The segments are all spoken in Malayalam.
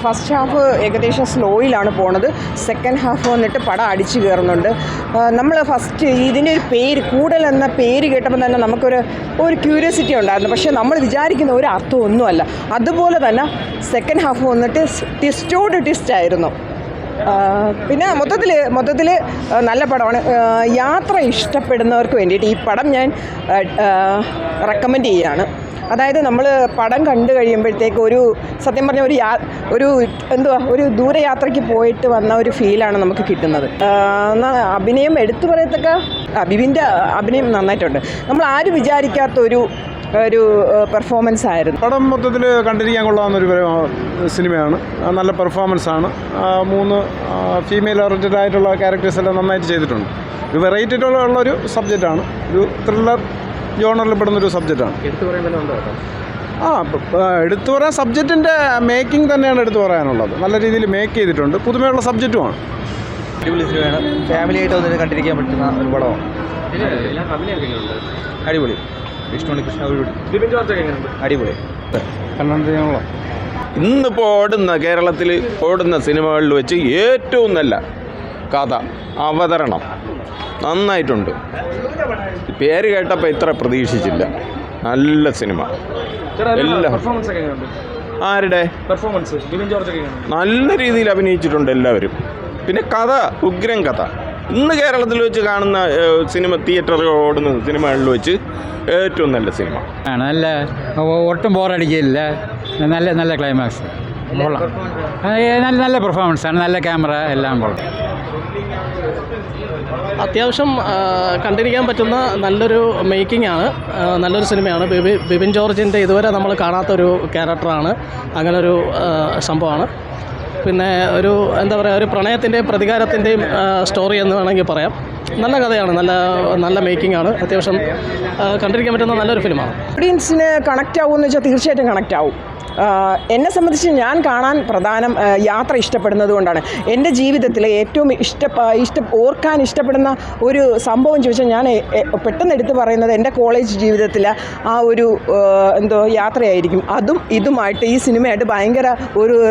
ഫസ്റ്റ് ഹാഫ് ഏകദേശം സ്ലോയിലാണ് പോണത്. സെക്കൻഡ് ഹാഫ് വന്നിട്ട് പടം അടിച്ചു കയറുന്നുണ്ട്. നമ്മൾ ഫസ്റ്റ് ഇതിൻ്റെ ഒരു പേര് കൂടൽ എന്ന പേര് കേട്ടപ്പോൾ തന്നെ നമുക്കൊരു ക്യൂരിയോസിറ്റി ഉണ്ടായിരുന്നു. പക്ഷേ നമ്മൾ വിചാരിക്കുന്ന ഒരു അർത്ഥമൊന്നുമല്ല. അതുപോലെ തന്നെ സെക്കൻഡ് ഹാഫ് വന്നിട്ട് ട്വിസ്റ്റോട് ട്വിസ്റ്റ് ആയിരുന്നു. പിന്നെ മൊത്തത്തിൽ നല്ല പടമാണ്. യാത്ര ഇഷ്ടപ്പെടുന്നവർക്ക് വേണ്ടിയിട്ട് ഈ പടം ഞാൻ റെക്കമെൻഡ് ചെയ്യുകയാണ്. അതായത് നമ്മൾ പടം കണ്ടു കഴിയുമ്പോഴത്തേക്ക് സത്യം പറഞ്ഞ ഒരു ദൂരയാത്രയ്ക്ക് പോയിട്ട് വന്ന ഒരു ഫീലാണ് നമുക്ക് കിട്ടുന്നത്. അഭിനയം എടുത്തു പറയത്തക്ക ബിബിൻ്റെ അഭിനയം നന്നായിട്ടുണ്ട്. നമ്മൾ ആരും വിചാരിക്കാത്തൊരു പെർഫോമൻസ് ആയിരുന്നു. പടം മൊത്തത്തിൽ കണ്ടിരിക്കാൻ കൊള്ളാവുന്നൊരു സിനിമയാണ്. നല്ല പെർഫോമൻസാണ്. 3 ഫീമെയിൽ ഓറിയൻറ്റഡ് ആയിട്ടുള്ള ക്യാരക്ടേഴ്സ് എല്ലാം നന്നായിട്ട് ചെയ്തിട്ടുണ്ട്. ഒരു വെറൈറ്റി ഉള്ളൊരു സബ്ജക്റ്റാണ്. ഒരു ത്രില്ലർ ജോണറിൽ പെടുന്നൊരു സബ്ജക്റ്റാണ്. എടുത്തു പറയാൻ സബ്ജക്റ്റിൻ്റെ മേക്കിംഗ് തന്നെയാണ് എടുത്തു പറയാനുള്ളത്. നല്ല രീതിയിൽ മേക്ക് ചെയ്തിട്ടുണ്ട്. പുതുമയുള്ള സബ്ജക്റ്റുമാണ്. അടിപൊളി സിനിമയാണ്. ഫാമിലിയായിട്ട് വന്നിട്ട് കണ്ടിരിക്കാൻ പറ്റുന്ന ഒരു പടമാണ്. അടിപൊളി. അടിപൊളി. ഇന്നിപ്പോൾ കേരളത്തിൽ ഓടുന്ന സിനിമകളിൽ വെച്ച് ഏറ്റവും നല്ല കഥ അവതരണം നന്നായിട്ടുണ്ട്. പേര് കേട്ടപ്പോൾ ഇത്ര പ്രതീക്ഷിച്ചില്ല. നല്ല സിനിമ. ആരുടെ നല്ല രീതിയിൽ അഭിനയിച്ചിട്ടുണ്ട് എല്ലാവരും. പിന്നെ കഥ ഉഗ്രം കഥ. ഇന്ന് കേരളത്തിൽ വെച്ച് കാണുന്ന തിയേറ്ററിൽ ഓടുന്ന സിനിമകളിൽ വെച്ച് ഏറ്റവും നല്ല സിനിമ ആണ്. ഒട്ടും ബോറടിക്കില്ല. നല്ല ക്ലൈമാക്സ് കൊള്ളാം. നല്ല പെർഫോമൻസാണ്. നല്ല ക്യാമറ എല്ലാം കൊള്ളാം. അത്യാവശ്യം കണ്ടിരിക്കാൻ പറ്റുന്ന നല്ലൊരു മേക്കിംഗ് ആണ്. നല്ലൊരു സിനിമയാണ്. ബിബിൻ ജോർജിൻ്റെ ഇതുവരെ നമ്മൾ കാണാത്തൊരു ക്യാരക്ടറാണ്. അങ്ങനൊരു സംഭവമാണ്. പിന്നെ ഒരു പ്രണയത്തിൻ്റെയും പ്രതികാരത്തിൻ്റെയും സ്റ്റോറി എന്ന് വേണമെങ്കിൽ പറയാം. നല്ല കഥയാണ്. നല്ല മേക്കിംഗ് ആണ്. അത്യാവശ്യം കണ്ടിരിക്കാൻ പറ്റുന്ന നല്ലൊരു ഫിലിമാണ്. ഓഡിയൻസിന് കണക്റ്റ് ആവുമെന്ന് വെച്ചാൽ തീർച്ചയായിട്ടും കണക്റ്റ് ആവും. എന്നെ സംബന്ധിച്ച് ഞാൻ കാണാൻ പ്രധാനം യാത്ര ഇഷ്ടപ്പെടുന്നത് കൊണ്ടാണ്. എൻ്റെ ജീവിതത്തിൽ ഏറ്റവും ഓർക്കാൻ ഇഷ്ടപ്പെടുന്ന ഒരു സംഭവം ചോദിച്ചാൽ ഞാൻ പെട്ടെന്ന് എടുത്ത് പറയുന്നത് എൻ്റെ കോളേജ് ജീവിതത്തിൽ ആ യാത്രയായിരിക്കും. ഇതുമായിട്ട് ഈ സിനിമയായിട്ട് ഭയങ്കര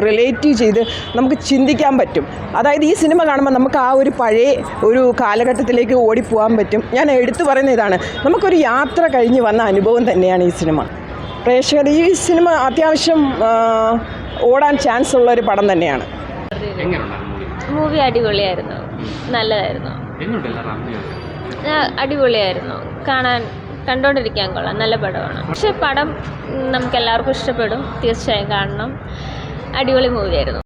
റിലേറ്റീവ് ചെയ്ത് നമുക്ക് ചിന്തിക്കാൻ പറ്റും. അതായത് ഈ സിനിമ കാണുമ്പോൾ നമുക്ക് ആ പഴയ കാലഘട്ടത്തിലേക്ക് ഓടിപ്പോകാൻ പറ്റും. ഞാൻ എടുത്തു പറയുന്ന ഇതാണ്, നമുക്കൊരു യാത്ര കഴിഞ്ഞ് വന്ന അനുഭവം തന്നെയാണ് ഈ സിനിമ. പ്രേക്ഷകർ ഈ സിനിമ അത്യാവശ്യം ഓടാൻ ചാൻസ് ഉള്ള ഒരു പടം തന്നെയാണ്. മൂവി അടിപൊളിയായിരുന്നു. നല്ലതായിരുന്നു. അടിപൊളിയായിരുന്നു. കണ്ടോണ്ടിരിക്കാൻ കൊള്ളാം. നല്ല പടമാണ്. പക്ഷേ പടം നമുക്ക് എല്ലാവർക്കും ഇഷ്ടപ്പെടും. തീർച്ചയായും കാണണം. അടിപൊളി മൂവിയായിരുന്നു.